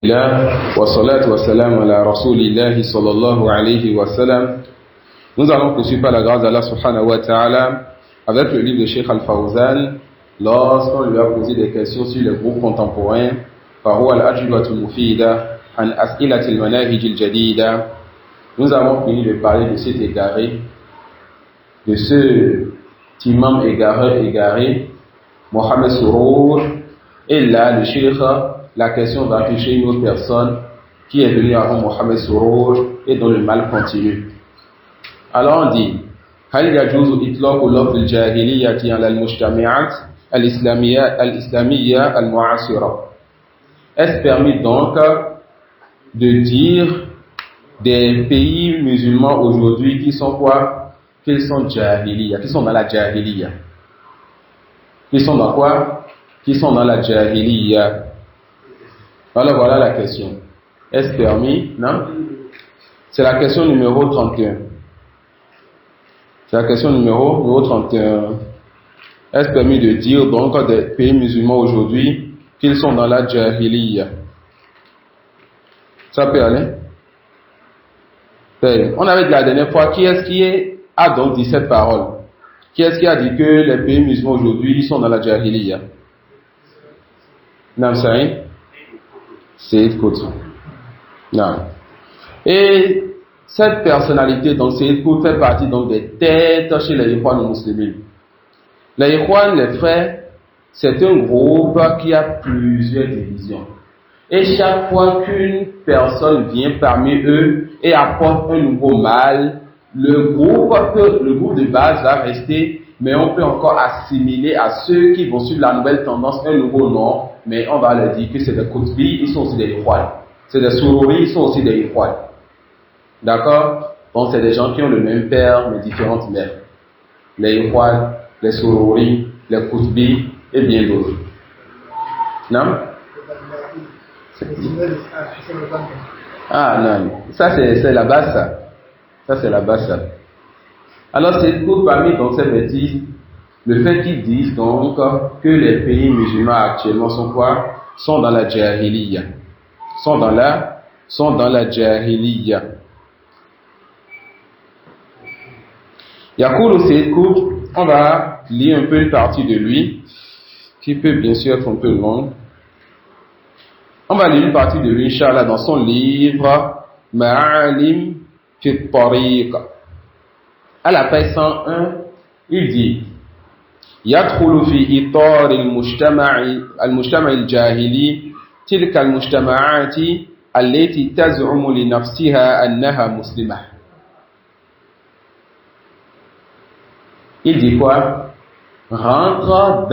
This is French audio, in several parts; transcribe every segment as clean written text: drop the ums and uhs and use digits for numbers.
Wassalatu wassalamu ala rasulillahi sallallahu alayhi wa sallam. Nous allons poursuivre par la grâce d'Allah subhanahu wa ta'ala avec le livre de Cheikh Al-Fawzan lorsqu'on lui a posé des questions sur les groupes contemporains par al-ajwibatul mufida an as'ilatil manahijil jadida. Nous avons fini de parler de cet égaré, de ce imam égaré, Mohamed Sourour, et là le Cheikh, la question va toucher une autre personne qui est venue avant Mohamed Sourour et dont le mal continue. Alors on dit, هل يجوز إطلاق لفظ الجاهلية على المجتمعات الإسلامية المعاصرة? Est-ce permis donc de dire des pays musulmans aujourd'hui qui sont quoi? Qu'ils sont jahiliya, qui sont dans la jahiliya. Qui sont dans quoi? Qui sont dans la jahiliya. Alors voilà la question. Est-ce permis? Non? C'est la question numéro 31. C'est la question numéro 31. Est-ce permis de dire donc des pays musulmans aujourd'hui qu'ils sont dans la jahiliya? Ça peut aller? On avait dit la dernière fois, qui est-ce qui a donc dit cette parole? Qui est-ce qui a dit que les pays musulmans aujourd'hui sont dans la jahiliya? Namsaïn? Sayyid Qutb. Non. Et cette personnalité, donc Sayyid Qutb, fait partie donc des têtes chez les Ikhwan musulmans. Les Ikhwan, les frères, c'est un groupe qui a plusieurs divisions. Et chaque fois qu'une personne vient parmi eux et apporte un nouveau mal, le groupe de base va rester, mais on peut encore assimiler à ceux qui vont suivre la nouvelle tendance un nouveau nom, mais on va leur dire que c'est des Qutbi, ils sont aussi des Ikhwan. C'est des Sourouri, ils sont aussi des Ikhwan. D'accord? Donc c'est des gens qui ont le même père, mais différentes mères. Les Ikhwan, les Sourouri, les Qutbi et bien d'autres. Non? Ah non, ça c'est la base ça. Ça c'est la base ça. Alors c'est tout parmi donc ces bêtises, le fait qu'ils disent donc que les pays musulmans actuellement sont quoi? Sont dans la jahiliya. Sont dans la jahiliya. Yakoul Sayyid Qutb, on va lire un peu une partie de lui, qui peut bien sûr être un peu longue. On va lire une partie de lui, Inch'Allah, dans son livre Ma'alim fi Tariq. À la page 101, il dit يدخل في إطار المجتمع الجاهلي تلك المجتمعات التي تزعم لنفسها أنها مسلمة. Il dit quoi? Rentre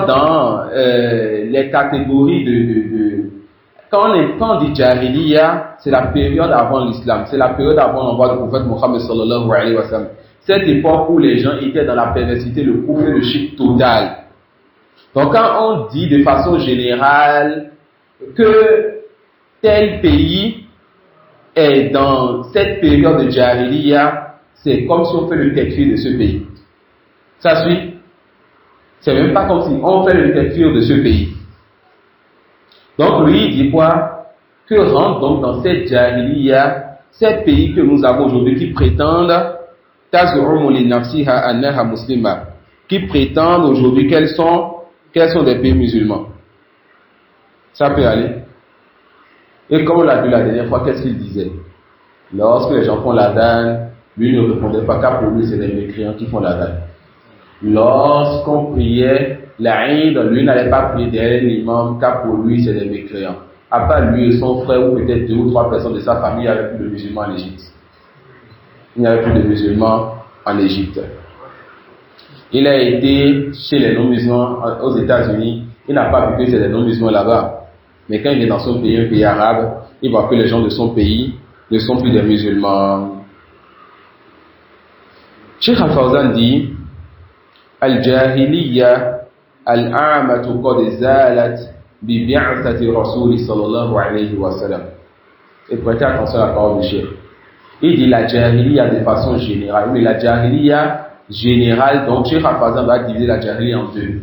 dans les catégories de quand on dit Jahiliya, c'est la période avant l'islam, c'est la période avant l'envoi du prophète Mohammed sallallahu alayhi wa sallam. Cette époque où les gens étaient dans la perversité, le couvre et le shirk total. Donc quand on dit de façon générale que tel pays est dans cette période de Jahiliya, c'est comme si on fait le takfir de ce pays. Ça suit? C'est même pas comme si on fait le takfir de ce pays. Donc lui il dit quoi? Que rentre donc dans cette jahiliya, ces pays que nous avons aujourd'hui qui prétendent qui prétendent aujourd'hui quels sont des pays musulmans. Ça peut aller. Et comme on l'a vu la dernière fois, qu'est-ce qu'il disait? Lorsque les gens font la danne, lui ne répondait pas, car pour lui c'est les mécréants qui font la danne. Lorsqu'on priait l'Aïd, lui n'allait pas prier derrière l'imam, car pour lui c'est des mécréants. À part lui et son frère, ou peut-être 2 ou 3 personnes de sa famille, il n'y avait plus de musulmans en Égypte. Il n'y avait plus de musulmans en Égypte. Il a été chez les non-musulmans aux États-Unis, il n'a pas vu que c'est des non-musulmans là-bas. Mais quand il est dans son pays, un pays arabe, il voit que les gens de son pays ne sont plus des musulmans. Cheikh Al-Fawzan dit Al-Jahiliya al-A'matu qad zalat bi bi'athati Rasul sallallahu alayhi wa sallam. Et prêtez attention à la parole du Cheikh. Il dit la Jahiliya de façon générale. Mais la Jahiliya générale, donc Cheikh Al-Fawzan va diviser la Jahiliya en deux.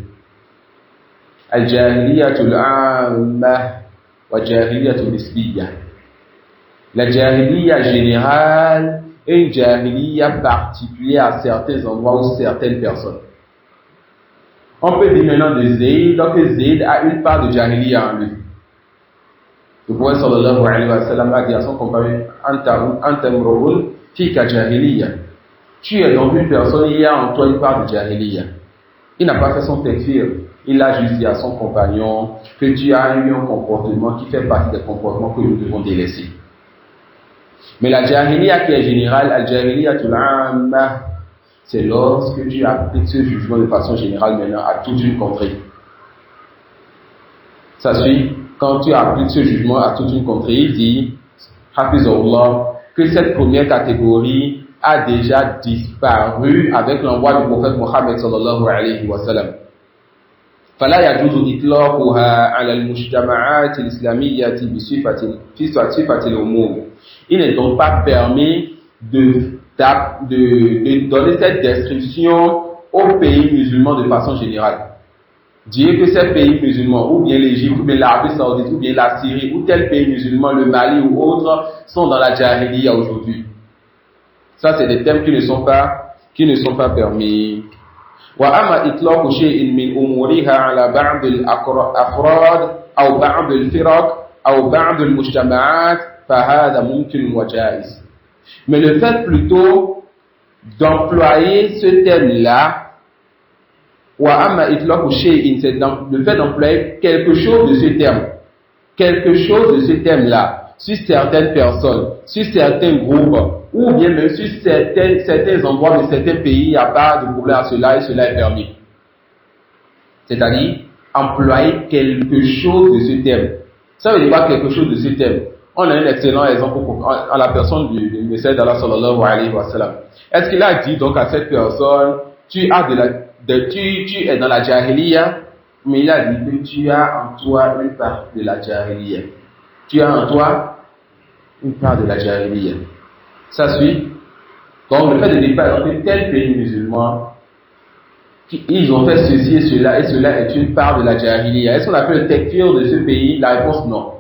Al-Jahiliyatul Amma wa Jahiliyatul Nisbiyya. La Jahiliya générale et une Jahiliya particulière à certains endroits ou certaines personnes. On peut dire maintenant de Zayd, donc Zayd a une part de Jahiliya en lui. Le prophète sallallahu alayhi wa sallam a dit à son compagnon, Anta murun fika Jahiliya. Tu es donc une personne, il y a en toi une part de Jahiliya. Il n'a pas fait son takfir. Il a juste dit à son compagnon que tu as eu un comportement qui fait partie des comportements que nous devons délaisser. Mais la Jahiliya qui est générale, Al-Jahiliyatul Amma, c'est lorsque tu appliques ce jugement de façon générale maintenant à toute une contrée. Ça suit, quand tu appliques ce jugement à toute une contrée, il dit, Hafizullah, que cette première catégorie a déjà disparu avec l'envoi du prophète Mohammed sallallahu alayhi wa sallam. فلا يجوز إطلاقها على المجتمعات الإسلامية بصفة العموم. Il n'est donc pas permis de donner cette description aux pays musulmans de façon générale. Dire que ces pays musulmans, ou bien l'Égypte, ou bien l'Arabie Saoudite, ou bien la Syrie, ou tel pays musulman, le Mali ou autre, sont dans la Jahiliya aujourd'hui. Ça, c'est des thèmes qui ne sont pas permis. وأما إطلاق شيء من أمورها على بعض الأفراد أو بعض الفرق أو بعض المجتمعات فهذا ممكن وجائز. Mais le fait plutôt d'employer ce thème-là, وأما إطلاق شيء, c'est le fait d'employer quelque chose de ce thème-là, sur certaines personnes, sur certains groupes, ou bien même sur certains endroits de certains pays, il n'y a pas de problème à cela et cela est permis. C'est-à-dire, employer quelque chose de ce thème. Ça veut dire pas quelque chose de ce thème. On a un excellent exemple en la personne du Messie d'Allah sallallahu alayhi wa sallam. Est-ce qu'il a dit donc à cette personne, tu es dans la Jahiliya, mais il a dit que tu as en toi une part de la Jahiliya. Tu as en toi une part de la Jahiliya. Ça suit. Donc le fait de dire par exemple tel pays musulman, ils ont fait ceci et cela est une part de la Jahiliya. Est-ce qu'on appelle le takfir de ce pays? La réponse non.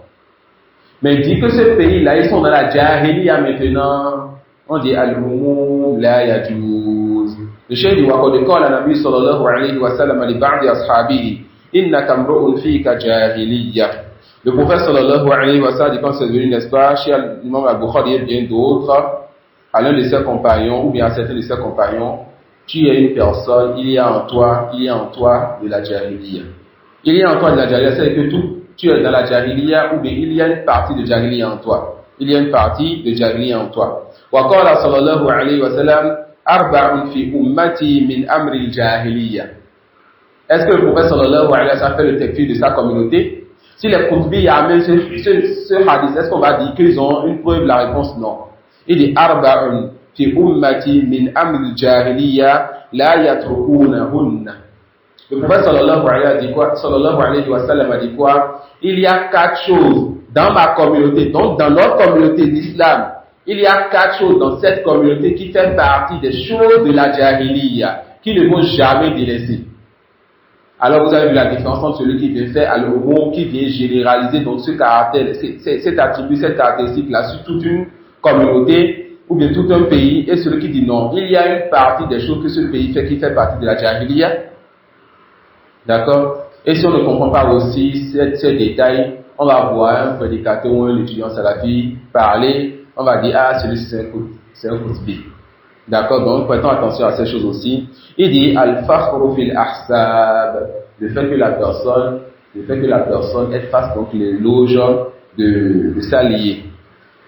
Mais dit que ce pays-là, ils sont dans la Jahiliya maintenant, on dit al-umum la yajuz. Le chef du Waqad de Qala Nabi sallallahu alayhi wa sallam li ba'di ashabihi innaka mru'un fika jahiliya. Le prophète sallallahu alayhi wa sallam dit quand c'est venu, n'est-ce pas, chez l'imam al-Bukhari et bien d'autres, à l'un de ses compagnons ou bien à certains de ses compagnons, tu es une personne, il y a en toi de la Jahiliya. Il y a en toi de la Jahiliya, c'est que tu es dans la Jahiliya ou bien il y a une partie de Jahiliya en toi. Il y a une partie de Jahiliya en toi. Wa qala sallallahu alayhi wa sallam arba'un fi ummati min amri al-jahiliya. Est-ce que le prophète sallallahu alayhi wa sallam fait le takfir de sa communauté? Si les Qutbi amènent ce hadith, est-ce qu'on va dire qu'ils ont une preuve? La réponse non. Il dit arba'un fi ummati min amri al-jahiliya la yatrukunahunna. Le prophète sallallahu alayhi wa sallam a dit quoi? Il y a 4 choses dans ma communauté, donc dans notre communauté d'islam. Il y a 4 choses dans cette communauté qui fait partie des choses de la Jahiliya, qui ne vont jamais délaisser. Alors vous avez vu la différence entre celui qui vient faire al-umum, qui vient généraliser donc ce caractère, cet attribut, cette caractéristique-là sur toute une communauté ou bien tout un pays, et celui qui dit non. Il y a une partie des choses que ce pays fait qui fait partie de la Jahiliya. D'accord? Et si on ne comprend pas aussi ces détails, on va voir un prédicateur ou un étudiant salafi parler. On va dire, ah, celui-ci c'est un Qutbi. D'accord? Donc, prêtons attention à ces choses aussi. Il dit, al-fakhru fil ahsab. Le fait que la personne elle fasse donc l'éloge de s'allier.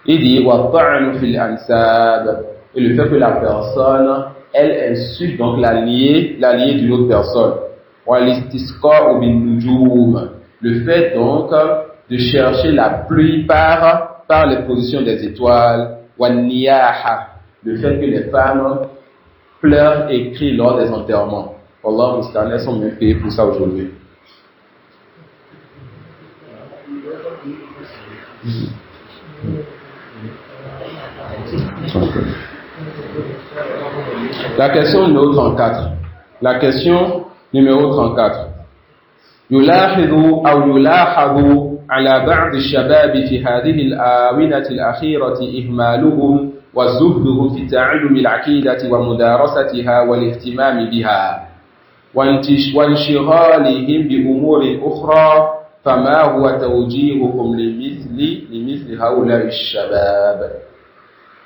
Il dit, wa ta'nu fil ansab. Et le fait que la personne, elle insulte donc l'allié d'une autre personne. Wa l'istisqa'u bin nujum. Le fait donc de chercher la pluie par les positions des étoiles, wa niyaha, le fait que les femmes pleurent et crient lors des enterrements. Allah musta'an, elles sont bien payées pour ça aujourd'hui. La question numéro 34. يلاحظ على بعض الشباب في هذه الآونة الأخيرة إهمالهم وزهدهم في تعلم العقيدة ومدارستها والاهتمام بها وانشغالهم بأمور أخرى فما هو توجيهكم لمثل هؤلاء الشباب.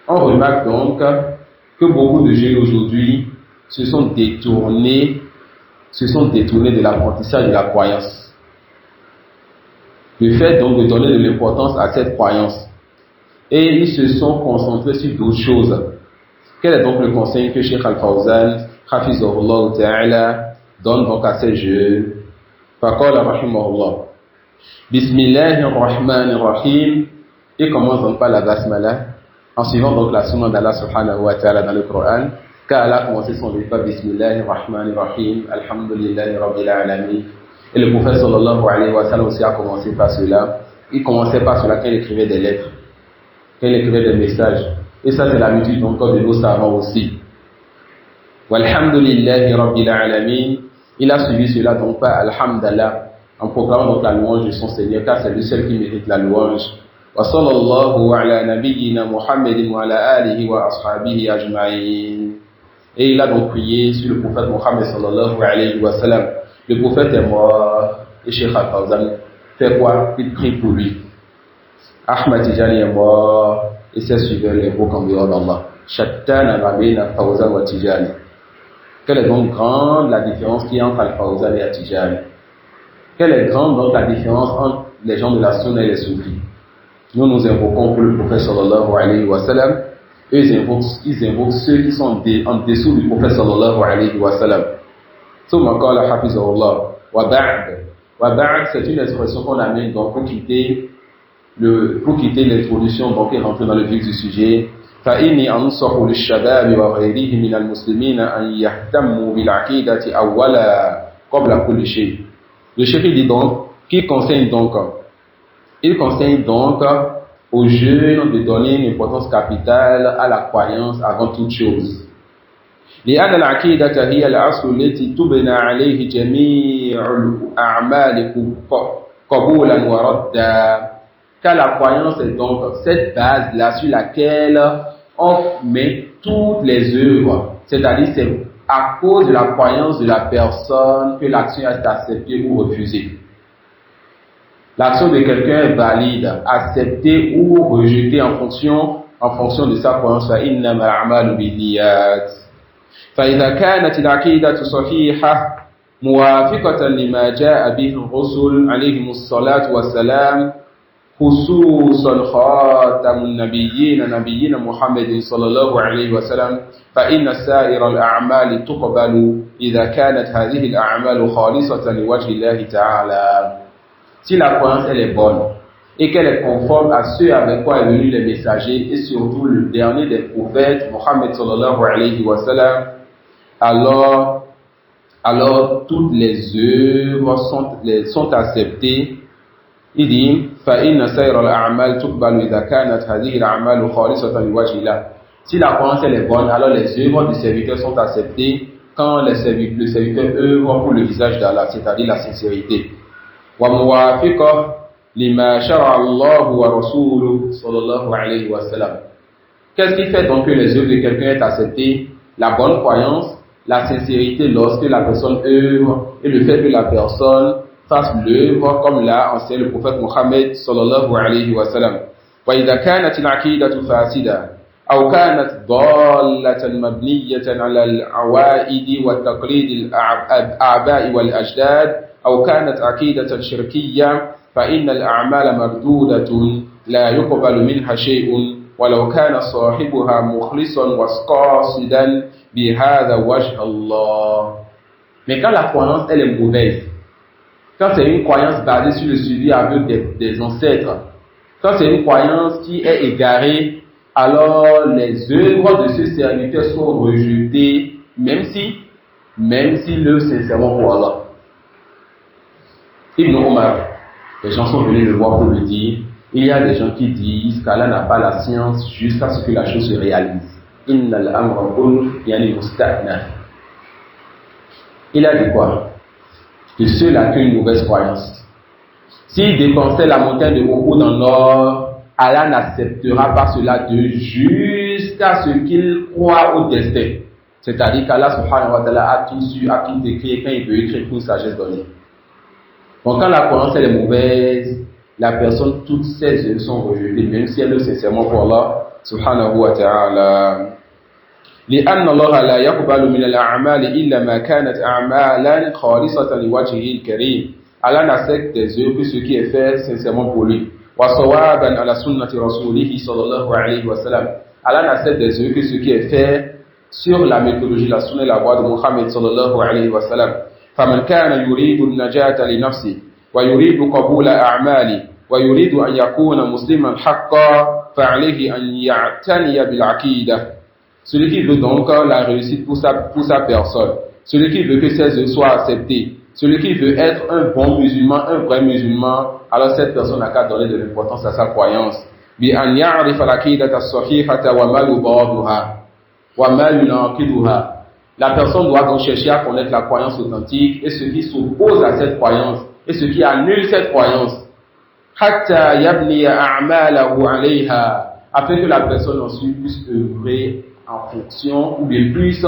On remarque donc que beaucoup de jeunes aujourd'hui se sont détournés de l'apprentissage de la croyance. Le fait donc de donner de l'importance à cette croyance. Et ils se sont concentrés sur d'autres choses. Quel est donc le conseil que Cheikh Al-Fawzan, Hafizahullah Ta'ala, donne donc à ces jeunes? Faqala rahimahullah. Bismillahirrahmanirrahim. Il commence donc par la basmala, en suivant donc la sunna d'Allah subhanahu wa ta'ala dans le Coran, car Allah a commencé son livre par Bismillahirrahmanirrahim, Alhamdulillahi Rabbil Alamin. Et le prophète sallallahu alayhi wa sallam aussi a commencé par cela. Il commençait par cela quand il écrivait des lettres, quand il écrivait des messages. Et ça c'est l'habitude donc de nos savants aussi. Walhamdulillahi Rabbil Alamin. Il a suivi cela donc par Alhamdulillah, en proclamant donc la louange de son Seigneur, car c'est lui seul qui mérite la louange. Wa sallallahu ala nabiyyina Muhammadin wa ala alihi wa ashabihi ajma'in. Et il a donc prié sur le prophète Muhammad sallallahu alayhi wa sallam. Le prophète est mort et Cheikh Al-Fawzan fait quoi? Il prie pour lui. Ahmad Tijani est mort et ses suiveurs l'invoquent en dehors d'Allah. Shattana Rabina Fawzan wa Tijani. Quelle est donc grande la différence qu'il y a entre Al-Fawzan et At-Tijani? Quelle est grande donc la différence entre les gens de la Sunna et les Soufis? Nous invoquons pour le prophète sallallahu alayhi wa sallam. Eux, ils invoquent ceux qui sont en dessous du prophète sallallahu alayhi wa sallam. ثم قال حفظه الله وبعد c'est une expression qu'on amène donc pour quitter l'introduction donc et rentrer dans le vif du sujet. فإني أنصح للشباب وغيرهم من المسلمين أن يهتموا بالعقيدة أولا قبل كل شيء. Le cheikh dit donc qu'il conseille donc aux jeunes de donner une importance capitale à la croyance avant toute chose. لأن العقيدة هي الأصل التي تبنى عليه جميع الأعمال قبولا وردا. Car la croyance est donc cette base-là sur laquelle on met toutes les œuvres. C'est-à-dire c'est à cause de la croyance de la personne que l'action est acceptée ou refusée. L'action de quelqu'un est valide, acceptée ou rejetée en fonction de sa croyance. فإنما الأعمال بالنيات. فإذا كانت العقيدة صحيحة موافقة لما جاء به الرسل عليهم الصلاة والسلام خصوصا خاتم النبيين نبينا محمد صلى الله عليه وسلم فإن سائر الأعمال تقبل إذا كانت هذه الأعمال خالصة لوجه الله تعالى. Si la croyance elle est bonne et qu'elle est conforme à ce avec quoi est venu les messagers et surtout le dernier des prophètes Mohammed sallallahu alayhi wa sallam, alors toutes les œuvres sont acceptées. Il dit فإن سائر الأعمال تقبل إذا كانت هذه الأعمال خالصة لوجه الله. Si la croyance elle est bonne, alors les œuvres du serviteur sont acceptées quand le serviteur œuvre pour le visage d'Allah, c'est-à-dire la sincérité. وموافقة لما شرع الله ورسوله صلى الله عليه وسلم. Qu'est-ce qui fait donc que les œuvres de quelqu'un est acceptées? La bonne croyance, la sincérité lorsque la personne œuvre et le fait que la personne fasse l'œuvre comme l'a enseigné le prophète Mohammed sallallahu alayhi wa sallam. وإذا كانت العقيدة فاسدة أو كانت ضالة مبنية على العوائد والتقليد الآباء والأجداد أو كانت عقيدة شركية فإن الأعمال مردودة لا يقبل منها شيء ولو كان صاحبها مخلصا وقاصدا بهذا وجه الله. Mais quand la croyance elle est mauvaise, quand c'est une croyance basée sur le suivi aveugle des ancêtres, quand c'est une croyance qui est égarée, alors les œuvres de ce serviteur sont rejetées, même si l'œuvre sincèrement pour Allah. Ibn Omar, les gens sont venus le voir pour lui dire, il y a des gens qui disent qu'Allah n'a pas la science jusqu'à ce que la chose se réalise. Innal amra kullu yani musta'naf. Il a dit quoi? que ceux-là qui ont une mauvaise croyance. S'il dépensait la montagne de Uhud en or, Allah n'acceptera pas cela d'eux jusqu'à ce qu'ils croient au destin. C'est-à-dire qu'Allah subhanahu wa ta'ala a tout su, a tout écrit, quand il veut écrire, pour sagesse donnée. Donc quand la croyance elle est mauvaise, la personne, toutes ses œuvres sont rejetées, même si elle est sincèrement pour Allah subhanahu wa ta'ala. لأن الله لا يقبل من الأعمال إلا ما كانت أعمالا خالصة لوجهه الكريم. Allah n'accepte des œuvres que ce qui est fait sincèrement pour lui. وصوابا على سنة رسوله صلى الله عليه وسلم. Allah n'accepte des œuvres que ce qui est fait sur la méthodologie, la sunna et la voie de Muhammad صلى الله عليه وسلم. فمن كان يريد النجاة لنفسه ويريد قبول أعماله ويريد أن يكون مسلما حقا فعليه أن يعتني بالعقيدة. Celui qui veut donc la réussite pour sa personne, celui qui veut que ses œuvres soient acceptées, celui qui veut être un bon musulman, un vrai musulman, alors cette personne n'a qu'à donner de l'importance à sa croyance. بأن يعرف العقيدة الصحيحة وما يضادها وما يناقضها. La personne doit donc chercher à connaître la croyance authentique et ce qui s'oppose à cette croyance et ce qui annule cette croyance. حتى يبني أعماله عليها, afin que la personne ensuite puisse œuvrer en fonction ou bien puisse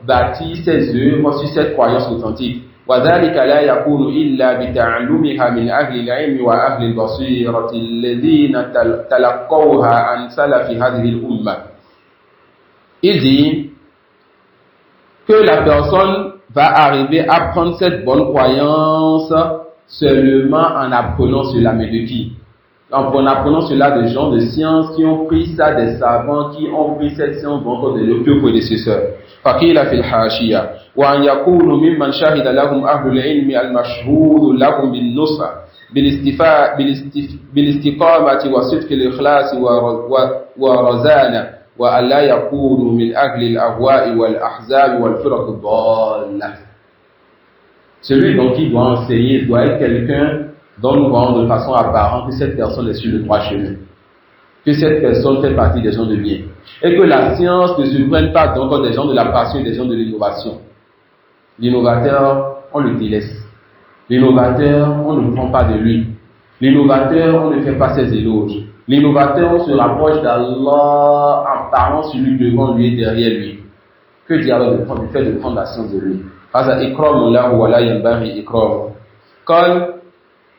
bâtir ses œuvres sur cette croyance authentique. وذلك لا يكون إلا بتعلمها من أهل العلم وأهل البصيرة الذين تلقوها عن سلف هذه الأمة. Il dit que la personne va arriver à prendre cette bonne croyance seulement en apprenant cela, mais de qui? En apprenant cela des gens de science qui ont pris ça, des savants qui ont pris cette science encore de leurs prédécesseurs. فقيل في الحاشية وأن يكونوا ممن شهد لهم أهل العلم المشهود لهم بالنصح بالاستقامة وصدق الإخلاص ورزانة وأن لا يكونوا من أهل الأهواء والأحزاب والفرق الضالة. Celui donc qui doit enseigner doit être quelqu'un dont nous voyons de façon apparente que cette personne est sur le droit chemin, que cette personne fait partie des gens de bien, et que la science ne se prenne pas donc des gens de la passion et des gens de l'innovation. L'innovateur, on le délaisse. L'innovateur, on ne prend pas de lui. L'innovateur, on ne fait pas ses éloges. L'innovateur, on se rapproche d'Allah en parlant sur lui, devant lui et derrière lui. Que dit alors du fait de prendre la science de lui?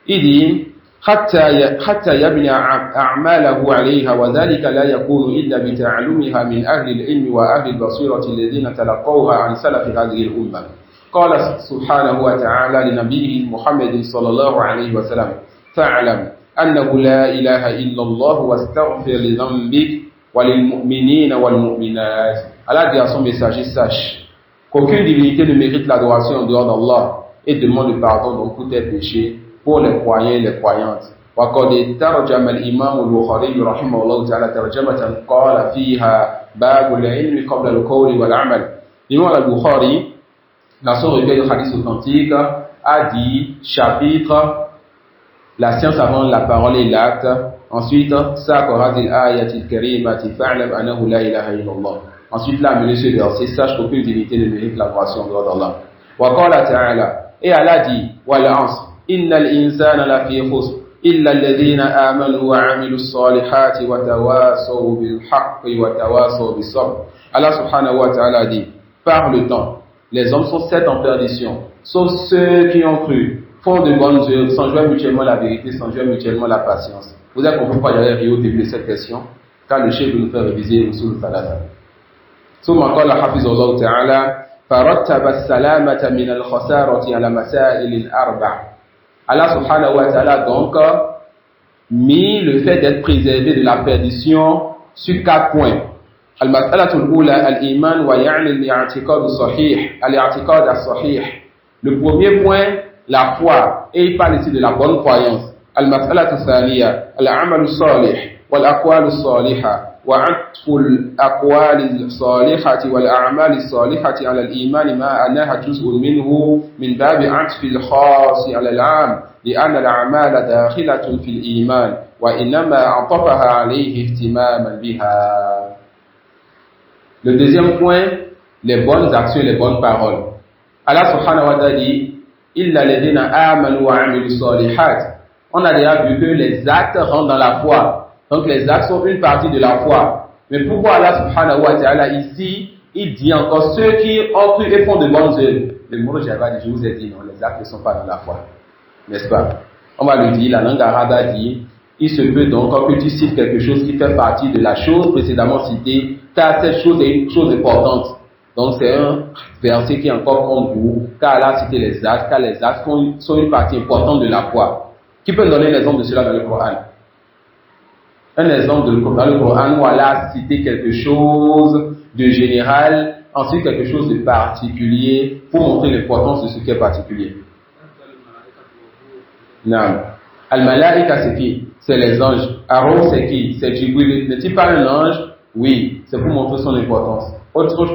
Il dit حتى يبني أعماله عليها وذلك لا يكون إلا بتعلمها من أهل العلم وأهل البصيرة الذين تلقوها عن سلف هذه الأمة. قال سبحانه وتعالى لنبيه محمد صلى الله عليه وسلم فاعلم أنه لا إله إلا الله واستغفر لذنبك وللمؤمنين والمؤمنات. Allah dit à son messager, sache qu'aucune divinité ne mérite l'adoration en dehors d'Allah et demande le pardon donc pour tes péchés pour les croyants et les croyantes. وقد ترجم الإمام البخاري رحمه الله تعالى ترجمة قال فيها باب العلم قبل القول والعمل. L'imam al-Bukhari, dans son recueil de hadiths authentiques, a dit chapitre la science avant la parole et l'acte. Ensuite, ساق هذه الآية الكريمة فاعلم أنه لا إله إلا الله. Ensuite, là, amené ce verset, sache qu'aucune divinité ne mérite l'adoration en dehors d'Allah. وقال تعالى, et Allah dit, والعصر إن الإنسان لفي خسر إلا الذين آمنوا وعملوا الصالحات وتواصوا بالحق وتواصوا بالصبر. Allah subhanahu wa ta'ala dit, par le temps, les hommes sont sept en perdition, sauf ceux qui ont cru, font de bonnes œuvres, sans jouer mutuellement la vérité, sans jouer mutuellement la patience. Vous avez compris pourquoi j'avais ri au début de cette question, car le chef veut nous faire réviser sur le Thalatha. ثم قال حفظه الله تعالى فرتب السلامة من الخسارة على مسائل الأربع. Allah subhanahu wa ta'ala donc mis le fait d'être préservé de la perdition sur 4 points. المسألة الأولى الإيمان ويعني الاعتقاد الصحيح الاعتقاد الصحيح. Le premier point, la foi, et il parle ici de la bonne croyance. المسألة الثانية العمل الصالح والأقوال الصالحة وعطف الأقوال الصالحة والأعمال الصالحة على الإيمان مع أنها جزء منه من باب عطف الخاص على العام لأن الأعمال داخلة في الإيمان وإنما عطفها عليه اهتماما بها. Le deuxième point, les bonnes actions et les bonnes paroles. Allah subhanahu wa ta'ala dit, illa ladina amanu wa amilus salihat. On a déjà vu que les actes rentrent dans la foi. Donc les actes sont une partie de la foi. Mais pourquoi Allah subhanahu wa ta'ala ici, il dit encore ceux qui ont cru et font de bonnes œuvres. Le mot j'avais dit, je vous ai dit non, les actes ne sont pas dans la foi. N'est-ce pas? On va le dire, la langue arabe a dit, il se peut donc que tu cites quelque chose qui fait partie de la chose précédemment citée, car cette chose est une chose importante. Donc c'est un verset qui est encore contre vous, car Allah a cité les actes, car les actes sont une partie importante de la foi. Qui peut donner l'exemple de cela dans le Coran? Un exemple dans le Coran où Allah a cité quelque chose de général, ensuite quelque chose de particulier, pour montrer l'importance de ce qui est particulier. Non. Al-Malaika c'est qui? C'est les anges. Aaron c'est qui? C'est Jibril. N'est-il pas un ange? Oui. C'est pour montrer son importance. Autre chose?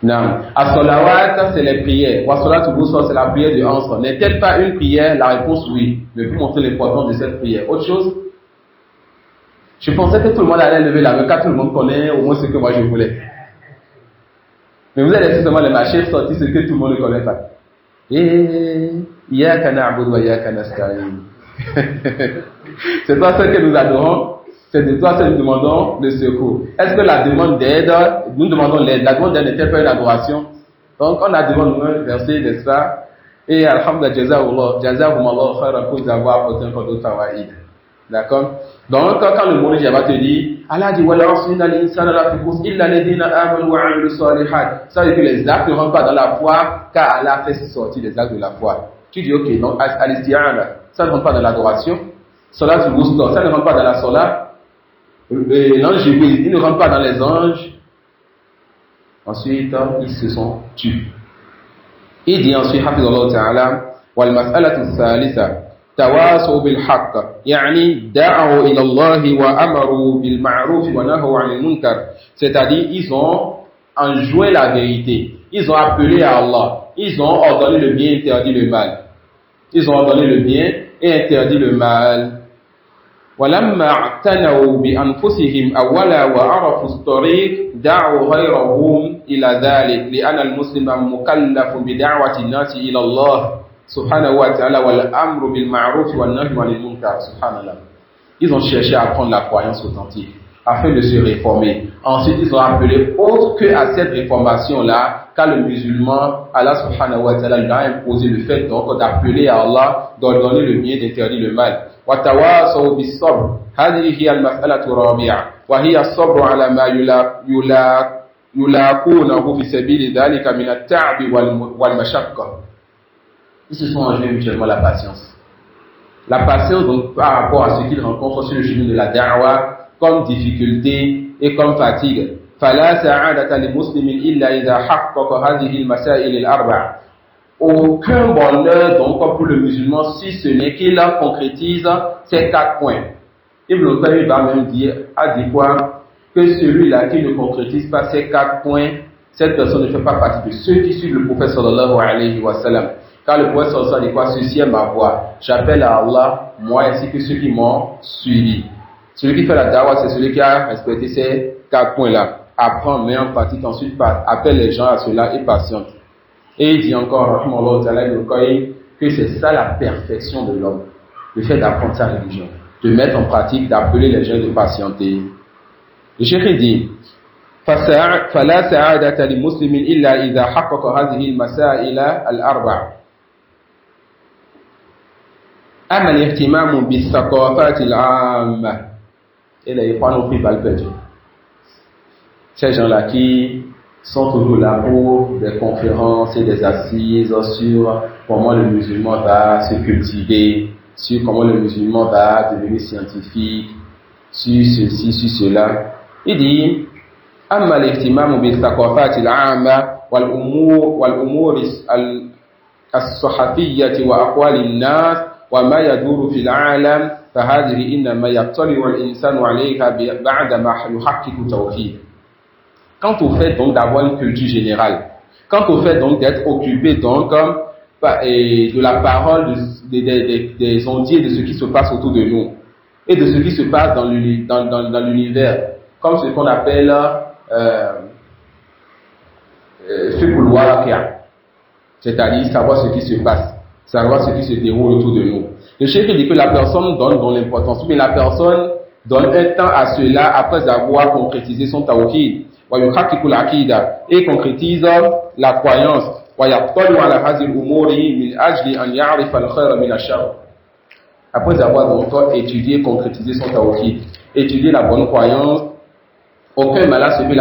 Non. As-salawat c'est les prières. Wa-salatu wusta c'est la prière de Ansar. N'est-elle pas une prière? La réponse oui. Mais pour montrer l'importance de cette prière. Autre chose? Je pensais que tout le monde allait lever la main, car tout le monde connaît au moins ce que moi je voulais. Mais vous allez laisser seulement les marchés sortir ce que tout le monde ne connaît pas. Iyyaka na'budu wa iyyaka nasta'in. C'est toi seul que nous adorons, c'est de toi seul que nous demandons le secours. Est-ce que la demande d'aide, nous demandons l'aide, la demande d'aide n'était pas une adoration? Donc on a demandé un verset de ça, et alhamdulillah, jazakumullahu khairan pour nous avoir apporté encore d'autres tawaïd. D'accord? Donc quand le monde va te dire, Allah dit wala asrina l'insana la fi khusr illa alladhina amanu wa amilus salihat. Ça veut dire que les actes ne rentrent pas dans la foi, car Allah fait sortir les actes de la foi. Tu dis ok, donc al-isti'ana, ça ne rentre pas dans l'adoration. Salat al-wusta, ça ne rentre pas dans la salat. L'ange Jibril, il ne rentre pas dans les anges. Ensuite, ils se sont tués. Il dit ensuite, hafizallahu ta'ala, wal mas'alatu thalitha تواصوا بالحق يعني دعوا إلى الله وأمروا بالمعروف ونهوا عن المنكر. C'est-à-dire ils ont enjoint la vérité, ils ont appelé à Allah, ils ont ordonné le bien et interdit le mal. Ils ont ordonné le bien et interdit le mal. ولما اعتنوا بأنفسهم أولا وعرفوا الطريق دعوا غيرهم إلى ذلك لأن المسلم مكلف بدعوة الناس إلى الله subhanahu wa ta'ala wal amru bil ma'ruf wal nahyi 'anil munkar. Subhanallah. Ils ont cherché à prendre la croyance authentique afin de se réformer. Ensuite, ils ont appelé autre que à cette réformation-là, car le musulman, Allah subhanahu wa ta'ala lui a imposé le fait donc d'appeler à Allah, d'ordonner le bien, d'interdire le mal. Wa tawasaw bis sabr. Hadhihi hiya al mas'alatu rabi'a wa hiya as-sabr 'ala ma yulaqunahu fi sabili dhalika min at-ta'bi wal mashaqqa. Ils se sont enjoints mutuellement la patience. La patience, donc, par rapport à ce qu'ils rencontrent sur le chemin de la da'wa, comme difficulté et comme fatigue. فَلَا سَعَادَةَ لِمُسْلِمٍ إِلَّا إِذَا حَقَّقَ هَذِهِ الْمَسَائِلِ الْأَرْبَعَ. Aucun bonheur, donc, pour le musulman, si ce n'est qu'il concrétise ces 4 points. Ibn Qayyim va même dire, a dit quoi? Que celui-là qui ne concrétise pas ces 4 points, cette personne ne fait pas partie de ceux qui suivent le prophète sallallahu alayhi wa sallam. Car le prophète sallallahu alayhi wa sallam dit quoi? Ceci est ma voie. J'appelle à Allah, moi ainsi que ceux qui m'ont suivi. Celui qui fait la da'wah, c'est celui qui a respecté ces 4 points-là. Apprend, met en pratique, ensuite appelle les gens à cela et patiente. Et il dit encore, que c'est ça la perfection de l'homme. Le fait d'apprendre sa religion, de mettre en pratique, d'appeler les gens, de patienter. Le cheikh dit, فلا سعادة لمسلم إلا إذا حقق هذه المسائل الأربع. أما الاهتمام بالثقافات العامة. Et là, il faut non plus balle perdue. Ces gens-là qui sont toujours là pour des conférences et des assises sur comment le musulman va se cultiver, sur comment le musulman va devenir scientifique, sur ceci, sur cela. Il dit, أما الاهتمام بالثقافات العامة والأمور الصحفية وأقوال الناس وما يدور في العالم فهذه إنما يطلع الإنسان عليها بعدما يحقق توحيد. Quant au fait donc d'avoir une culture générale, quant au fait donc d'être occupé donc de la parole des ondiers de ce qui se passe autour de nous et de ce qui se passe dans l'univers, comme ce qu'on appelle fiqhul waqi', c'est-à-dire savoir ce qui se passe, savoir ce qui se déroule autour de nous. Le cheikh dit que la personne donne dans l'importance, mais la personne donne un temps à cela après avoir concrétisé son tawhid, wa yuhaqqiqul aqida, et concrétise la croyance, wa yaqtalu ala hadhihi al-umuri min ajli an ya'rifa al-khayra min ash-sharr. Après avoir donc étudié, concrétisé son tawhid, étudié la bonne croyance, aucun mal à ce que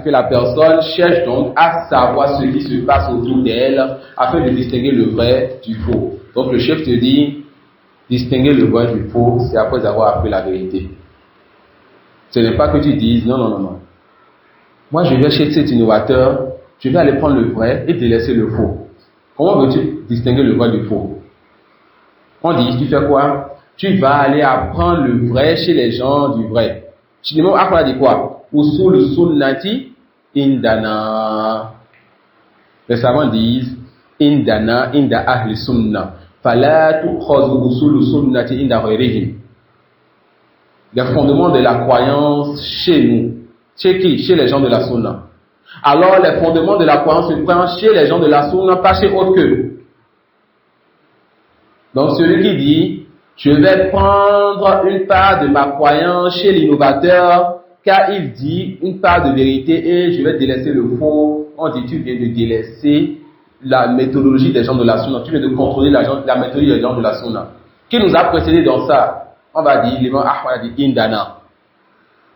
la personne cherche donc à savoir ce qui se passe autour d'elle afin de distinguer le vrai du faux. Donc le chef te dit, distinguer le vrai du faux, c'est après avoir appris la vérité. Ce n'est pas que tu dises, non. Moi je vais chez cet innovateur, je vais aller prendre le vrai et délaisser le faux. Comment veux-tu distinguer le vrai du faux? On dit, tu fais quoi? Tu vas aller apprendre le vrai chez les gens du vrai. Tu dis, après, dit quoi? Usul sunnati indana. Les savants disent, indana, inda ahli sunna. Fala tukhadhu usul sunnati inda ghayrihim. Les fondements de la croyance chez nous. Chez qui? Chez les gens de la sunna. Alors, les fondements de la croyance se prennent chez les gens de la sunna, pas chez autres qu'eux. Donc, celui qui dit, je vais prendre une part de ma croyance chez l'innovateur, car il dit une part de vérité et je vais délaisser le faux. On dit, tu viens de délaisser la méthodologie des gens de la sunna, tu viens de contrôler la méthodologie des gens de la sunna. Qui nous a précédé dans ça? On va dire, l'imam Ahmad a dit indana.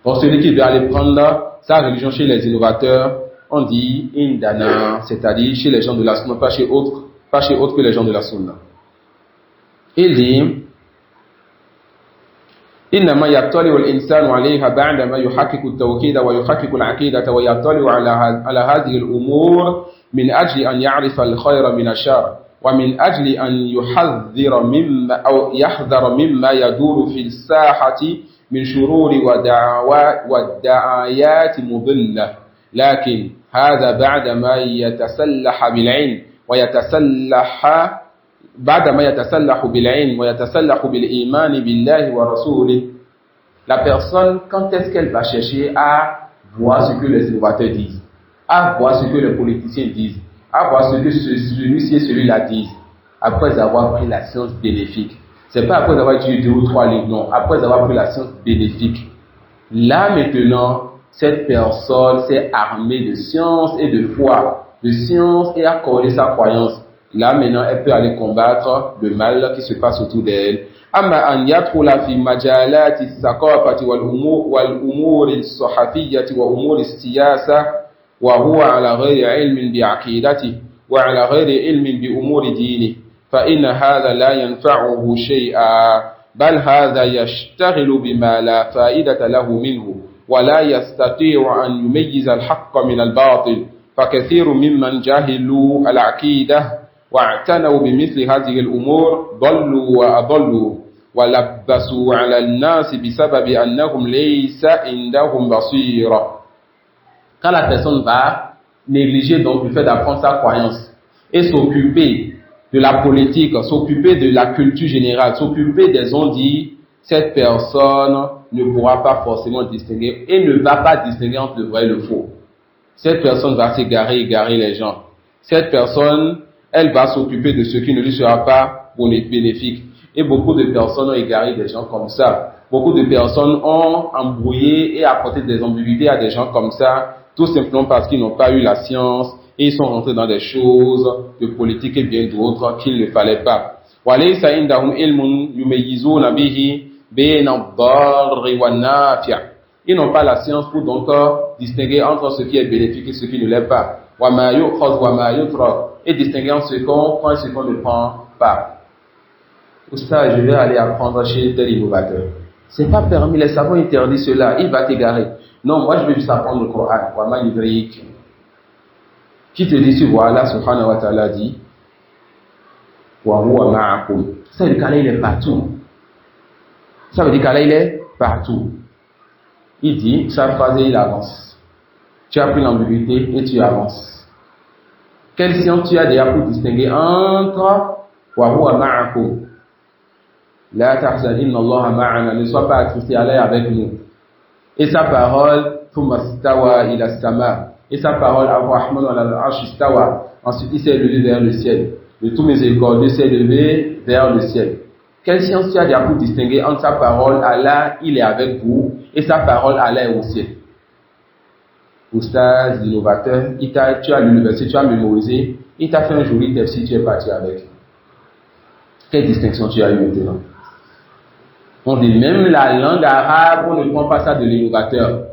Donc, celui qui veut aller prendre sa religion chez les innovateurs, on dit indana, c'est-à-dire chez les gens de la sunna, pas chez autres que les gens de la sunna. Il dit إنما يطلع الإنسان عليها بعدما يحقق التوحيد ويحقق العقيدة ويطلع على هذه الأمور من أجل أن يعرف الخير من الشر ومن أجل أن يحذر مما يدور في الساحة من شرور والدعايات مضلة لكن هذا بعدما يتسلح بالعلم بعدما يتسلح بالعلم ويتسلح بالإيمان بالله ورسوله. La personne, quand est-ce qu'elle va chercher à voir ce que les innovateurs disent, à voir ce que les politiciens disent, à voir ce que celui-ci et celui-là disent, après avoir pris la science bénéfique? C'est pas après avoir étudié 2 ou 3 livres, non, après avoir pris la science bénéfique. Là maintenant, cette personne s'est armée de science et de foi, de science et accorder sa croyance. Là maintenant elle peut aller combattre le mal qui se passe autour d'elle. Amma an yadkhula fi majalati as-saqafati wal umur as-sahafiyyati wa umur as-siyasa wa huwa ala ghayri ilmin bi aqidati wa ala ghayri ilmin bi umur dini fa inna hadha la yanfa'uhu shay'a bal hadha yashtaghilu bima la fa'idata lahu minhu wa la yastati'u an yumayyiza al-haqqa min al-batil fa kathiru mimman jahilu al-aqidah واعتنوا بمثل هذه الأمور ضلوا وأضلوا ولبسوا على الناس بسبب أنهم ليس عندهم بصيرة. Quand la personne va négliger donc le fait d'apprendre sa croyance et s'occuper de la politique, s'occuper de la culture générale, s'occuper des on-dit, cette personne ne pourra pas forcément distinguer et ne va pas distinguer entre le vrai et le faux. Cette personne va s'égarer, égarer les gens. Cette personne, elle va s'occuper de ce qui ne lui sera pas bénéfique. Et beaucoup de personnes ont égaré des gens comme ça. Beaucoup de personnes ont embrouillé et apporté des ambiguïtés à des gens comme ça, tout simplement parce qu'ils n'ont pas eu la science et ils sont rentrés dans des choses de politique et bien d'autres qu'il ne fallait pas. وَلَيْسَ عِنْدَهُمْ عِلْمٌ يُمَيِّزُونَ بِهِ بَيْنَ الضَّارِّ وَالنَّافِعِ. Ils n'ont pas la science pour donc distinguer entre ce qui est bénéfique et ce qui ne l'est pas. وَمَا يُؤْخَذُ وَمَا يُتْرَكُ. Et distinguer entre ce qu'on prend et ce qu'on ne prend pas. Oustaz, je vais aller apprendre chez tel innovateur. C'est pas permis, les savants interdisent cela, il va t'égarer. Non, moi je vais juste apprendre le Coran. Wama yudrik. Qui te dit, tu vois, Allah subhanahu wa ta'ala dit, wa huwa ma'akum. Ça veut dire qu'Allah il est partout. Ça veut dire qu'Allah il est partout. Il dit, chaque phrase il avance. Tu as pris l'ambiguïté et tu avances. Quelle science tu as déjà pour distinguer entre wa huwa ma'akum? La tahzan inna Allah ma'ana, ne sois pas attristé, Allah est avec nous. Et sa parole, thumma stawa ila sama, Et sa parole, Ar-Rahman al-Arsh istawa. Ensuite, il s'est élevé vers le ciel. Le tout miséricordieux s'est élevé vers le ciel. Quelle science tu as déjà pour distinguer entre sa parole, Allah, il est avec vous, et sa parole, Allah est au ciel? Oustaz, l'innovateur, tu as lu le verset, tu as mémorisé, il t'a fait un joli tafsir, tu es parti avec. Quelle distinction tu as eu maintenant? On dit même la langue arabe, on ne prend pas ça de l'innovateur.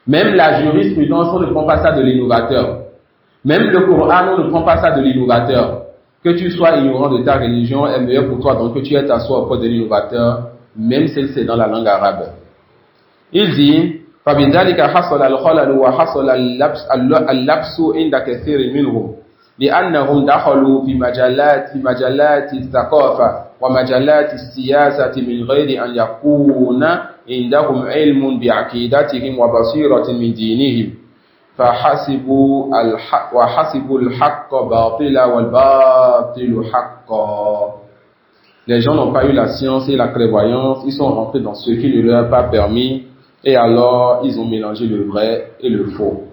Même la jurisprudence, on ne prend pas ça de l'innovateur. Même le Coran, on ne prend pas ça de l'innovateur. Que tu sois ignorant de ta religion est meilleur pour toi, donc que tu aies t'asseoir auprès de l'innovateur, même si c'est dans la langue arabe. Il dit, فبذلك حصل الخلل وحصل اللبس عند كثير منهم لأنهم دخلوا في مجالات الثقافة ومجالات السياسة من غير أن يكون عندهم علم بعقيدتهم وبصيرة من دينهم وحسبوا الحق باطلا والباطل حقا. Les gens n'ont pas eu la science et la clairvoyance, ils sont rentrés dans ce qui ne leur a pas permis, et alors ils ont mélangé le vrai et le faux.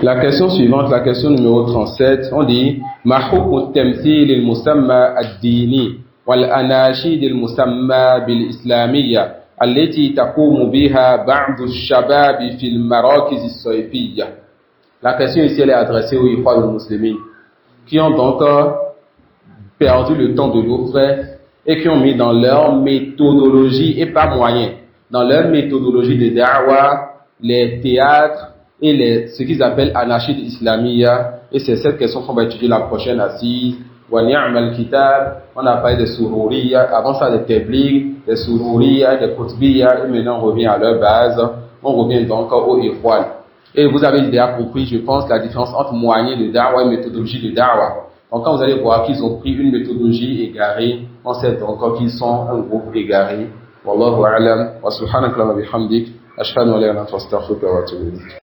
La question suivante, la question numéro 37, on dit Ma hukmu at-tamthil al-musamma ad-dini wal-anashid al-musamma bil-islamiyya allati taqumu biha ba'du ash-shabab fi al-marakiz as-sayfiyya. La question ici elle est adressée aux ikhwan musulmans qui ont donc perdu le temps de l'autre et qui ont mis dans leur méthodologie et pas moyen, dans leur méthodologie de da'wa, les théâtres et ce qu'ils appellent anashid islamiyya, et c'est cette question qu'on va étudier la prochaine assise. Wa ni'mal kitab, on a parlé des sururiya, avant ça des tabligh, des sururiya, des qutbiyya, et maintenant on revient à leur base, on revient donc au ikhwan. Et vous avez déjà compris, je pense, la différence entre moyen de da'wa et méthodologie de da'wa. Donc quand vous allez voir qu'ils ont pris une méthodologie égarée, on sait donc qu'ils sont un groupe égaré. Wallahu a'lam, wa subhanaka wa bihamdik, ashhadu an la ilaha illa anta astaghfiruka wa atubu ilayk.